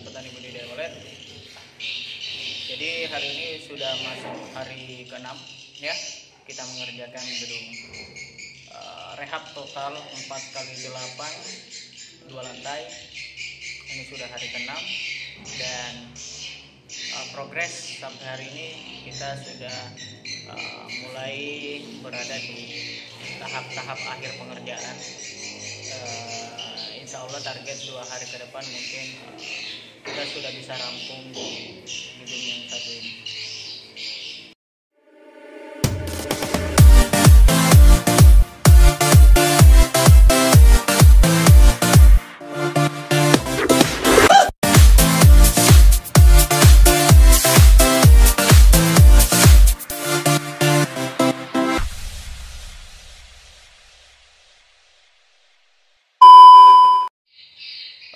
petani budidaya walet. Jadi hari ini sudah masuk hari ke-6 ya. Kita mengerjakan gedung rehab total 4x8 2 lantai. Ini sudah hari ke-6 dan progres sampai hari ini kita sudah mulai berada di tahap-tahap akhir pengerjaan. Insya Allah target 2 hari ke depan mungkin kita sudah bisa rampung di gedung yang satu ini.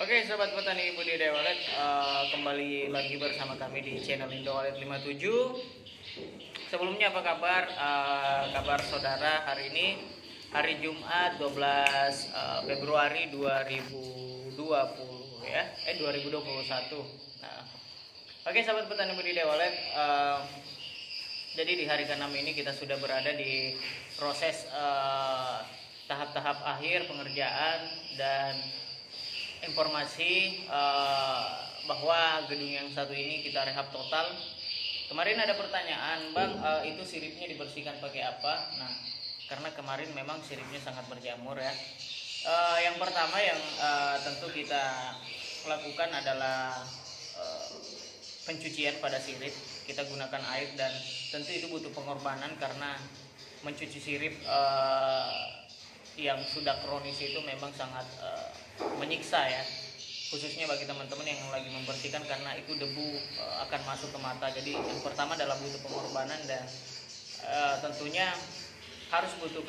Oke sobat petani budidaya walet, kembali lagi bersama kami di channel Indo Walet 57. Sebelumnya apa kabar? Kabar saudara, hari ini hari Jumat 12 Februari 2020 ya, 2021. Nah, oke sobat petani budidaya walet, jadi di hari ke-6 ini kita sudah berada di proses tahap-tahap akhir pengerjaan dan informasi bahwa gedung yang satu ini kita rehab total. Kemarin ada pertanyaan, Bang, itu siripnya dibersihkan pakai apa? Nah, karena kemarin memang siripnya sangat berjamur ya. Yang pertama yang tentu kita lakukan adalah pencucian pada sirip. Kita gunakan air dan tentu itu butuh pengorbanan karena mencuci sirip yang sudah kronis itu memang sangat menyiksa ya, khususnya bagi teman-teman yang lagi membersihkan karena itu debu akan masuk ke mata. Jadi yang pertama adalah butuh pengorbanan dan tentunya harus butuh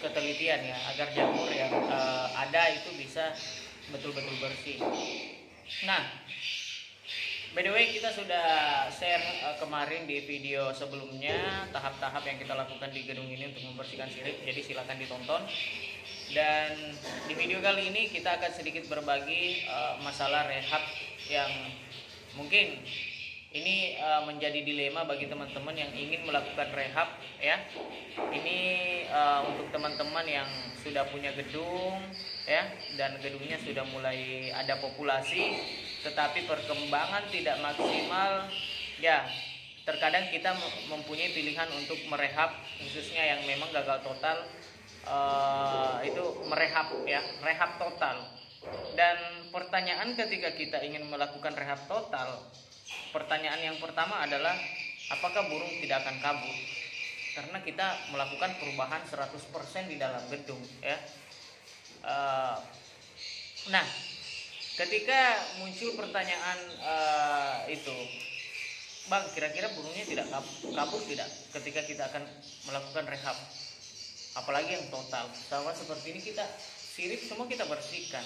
ketelitian ya agar jamur yang ada itu bisa betul-betul bersih. Nah, by the way kita sudah share kemarin di video sebelumnya tahap-tahap yang kita lakukan di gedung ini untuk membersihkan sirip, jadi silakan ditonton. Dan di video kali ini kita akan sedikit berbagi masalah rehab yang mungkin ini menjadi dilema bagi teman-teman yang ingin melakukan rehab ya. Ini untuk teman-teman yang sudah punya gedung ya, dan gedungnya sudah mulai ada populasi tetapi perkembangan tidak maksimal ya. Terkadang kita mempunyai pilihan untuk merehab, khususnya yang memang gagal total, itu merehab ya, rehab total. Dan pertanyaan ketika kita ingin melakukan rehab total, pertanyaan yang pertama adalah apakah burung tidak akan kabur? Karena kita melakukan perubahan 100% di dalam gedung ya. Nah, ketika muncul pertanyaan itu, Bang, kira-kira burungnya tidak kabur tidak ketika kita akan melakukan rehab? Apalagi yang total. Sama seperti ini, kita sirip semua kita bersihkan,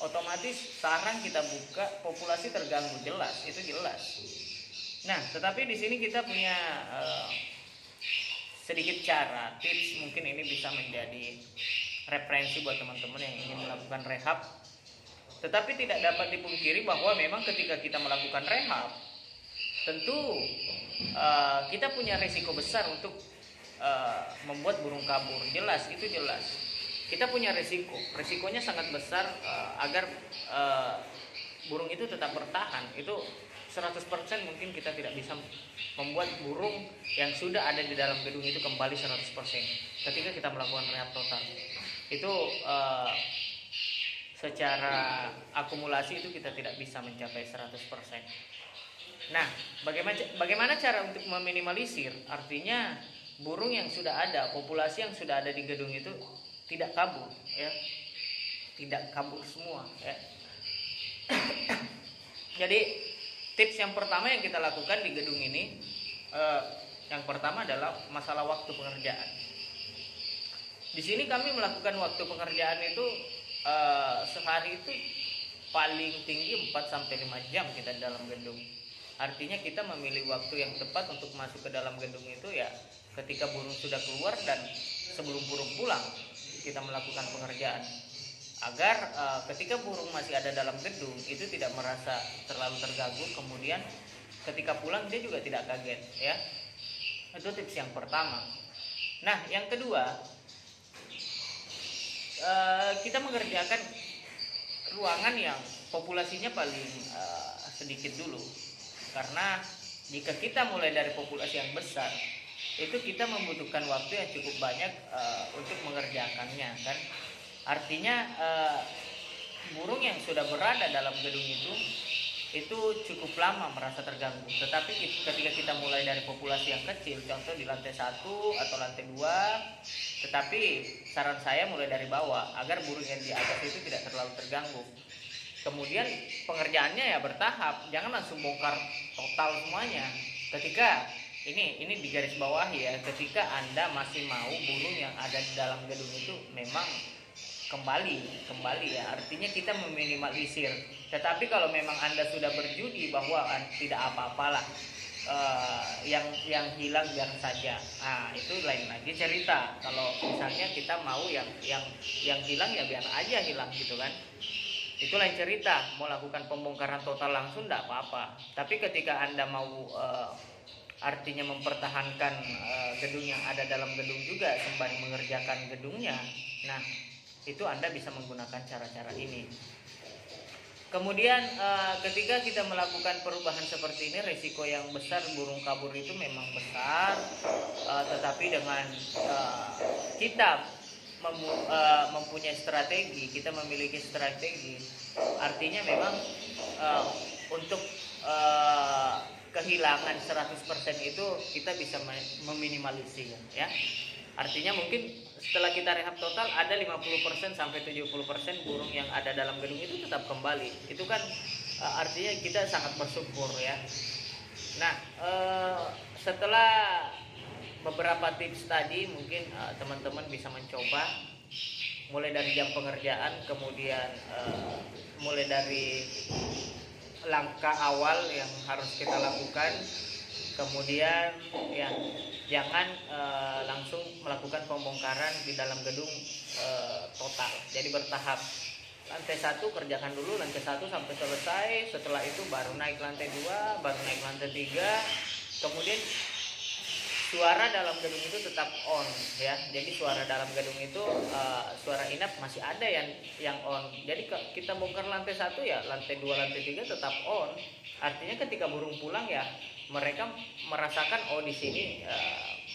otomatis sarang kita buka, populasi terganggu, jelas, itu jelas. Nah, tetapi di sini kita punya sedikit cara, tips, mungkin ini bisa menjadi referensi buat teman-teman yang ingin melakukan rehab. Tetapi tidak dapat dipungkiri bahwa memang ketika kita melakukan rehab, tentu kita punya risiko besar untuk membuat burung kabur, jelas, itu jelas. Kita punya resikonya sangat besar agar burung itu tetap bertahan. Itu 100% mungkin kita tidak bisa membuat burung yang sudah ada di dalam gedung itu kembali 100% ketika kita melakukan rehab total. Itu secara akumulasi itu kita tidak bisa mencapai 100%. Nah, bagaimana cara untuk meminimalisir? Artinya burung yang sudah ada, populasi yang sudah ada di gedung itu tidak kabur ya, tidak kabur semua ya. Jadi tips yang pertama yang kita lakukan di gedung ini, yang pertama adalah masalah waktu pengerjaan. Di sini kami melakukan waktu pengerjaan itu sehari itu paling tinggi 4-5 jam kita di dalam gedung. Artinya kita memilih waktu yang tepat untuk masuk ke dalam gedung itu ya ketika burung sudah keluar dan sebelum burung pulang kita melakukan pengerjaan. agar ketika burung masih ada dalam gedung itu tidak merasa terlalu terganggu, kemudian ketika pulang dia juga tidak kaget ya. Itu tips yang pertama. Nah, yang kedua, kita mengerjakan ruangan yang populasinya paling sedikit dulu, karena jika kita mulai dari populasi yang besar itu kita membutuhkan waktu yang cukup banyak untuk mengerjakannya kan. Artinya burung yang sudah berada dalam gedung itu cukup lama merasa terganggu. Tetapi ketika kita mulai dari populasi yang kecil, contoh di lantai 1 atau lantai 2, tetapi saran saya mulai dari bawah agar burung yang di atas itu tidak terlalu terganggu. Kemudian pengerjaannya ya bertahap, jangan langsung bongkar total semuanya. Ketika ini di garis bawah ya, ketika Anda masih mau burung yang ada di dalam gedung itu memang kembali ya, artinya kita meminimalisir. Tetapi kalau memang Anda sudah berjudi bahwa tidak apa-apalah, yang hilang biar saja, nah itu lain lagi cerita. Kalau misalnya kita mau yang hilang ya biar aja hilang gitu kan, itu lain cerita. Mau lakukan pembongkaran total langsung tidak apa-apa. Tapi ketika Anda mau artinya mempertahankan gedung yang ada dalam gedung juga sembari mengerjakan gedungnya, nah itu Anda bisa menggunakan cara-cara ini. Kemudian ketika kita melakukan perubahan seperti ini, risiko yang besar burung kabur itu memang besar, tetapi dengan kita mempunyai strategi, kita memiliki strategi, artinya memang untuk kehilangan 100% itu kita bisa meminimalisir ya. Artinya mungkin setelah kita rehab total ada 50% sampai 70% burung yang ada dalam gedung itu tetap kembali. Itu kan artinya kita sangat bersyukur ya. Nah, setelah beberapa tips tadi mungkin teman-teman bisa mencoba mulai dari jam pengerjaan, kemudian mulai dari langkah awal yang harus kita lakukan, kemudian ya jangan langsung melakukan pembongkaran di dalam gedung total. Jadi bertahap. Lantai 1 kerjakan dulu lantai 1 sampai selesai. Setelah itu baru naik lantai 2, baru naik lantai 3. Kemudian suara dalam gedung itu tetap on ya. Jadi suara dalam gedung itu suara inap masih ada yang on. Jadi kita bongkar lantai 1 ya, lantai 2, lantai 3 tetap on. Artinya ketika burung pulang ya mereka merasakan di sini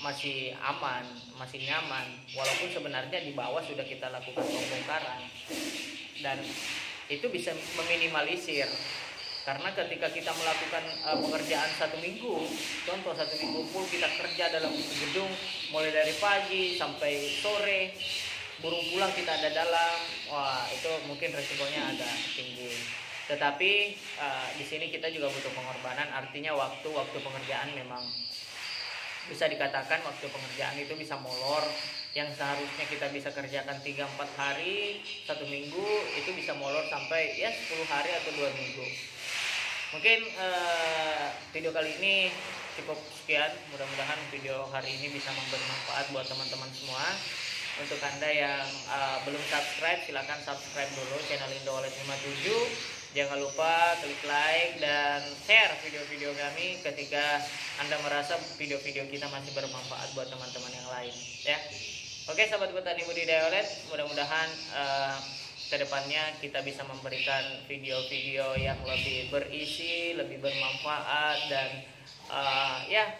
masih aman, masih nyaman, walaupun sebenarnya di bawah sudah kita lakukan pembongkaran. Dan itu bisa meminimalisir, karena ketika kita melakukan pekerjaan 1 minggu, contoh 1 minggu full kita kerja dalam gedung mulai dari pagi sampai sore, burung pulang kita ada dalam, wah itu mungkin resikonya agak tinggi. Tetapi di sini kita juga butuh pengorbanan, artinya waktu pengerjaan memang bisa dikatakan waktu pengerjaan itu bisa molor. Yang seharusnya kita bisa kerjakan 3-4 hari 1 minggu, itu bisa molor sampai ya 10 hari atau 2 minggu. Mungkin video kali ini cukup sekian. Mudah-mudahan video hari ini bisa memberi manfaat buat teman-teman semua. Untuk Anda yang belum subscribe, silakan subscribe dulu channel Indo Wallet 57. Jangan lupa klik like dan share video-video kami ketika Anda merasa video-video kita masih bermanfaat buat teman-teman yang lain ya. Oke sahabat petani budidaya Wallet, mudah-mudahan kedepannya kita bisa memberikan video-video yang lebih berisi, lebih bermanfaat, dan ya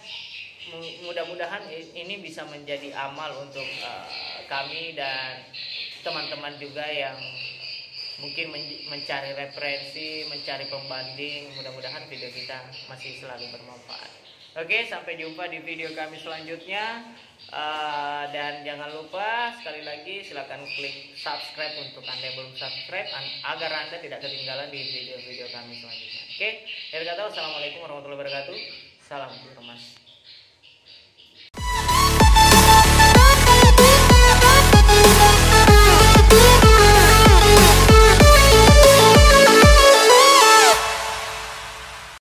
mudah-mudahan ini bisa menjadi amal untuk kami dan teman-teman juga yang mungkin mencari referensi, mencari pembanding. Mudah-mudahan video kita masih selalu bermanfaat. Oke, sampai jumpa di video kami selanjutnya. Dan jangan lupa sekali lagi silakan klik subscribe untuk Anda yang belum subscribe agar Anda tidak ketinggalan di video-video kami selanjutnya. Oke, dari kata wassalamualaikum warahmatullahi wabarakatuh. Salam Mas.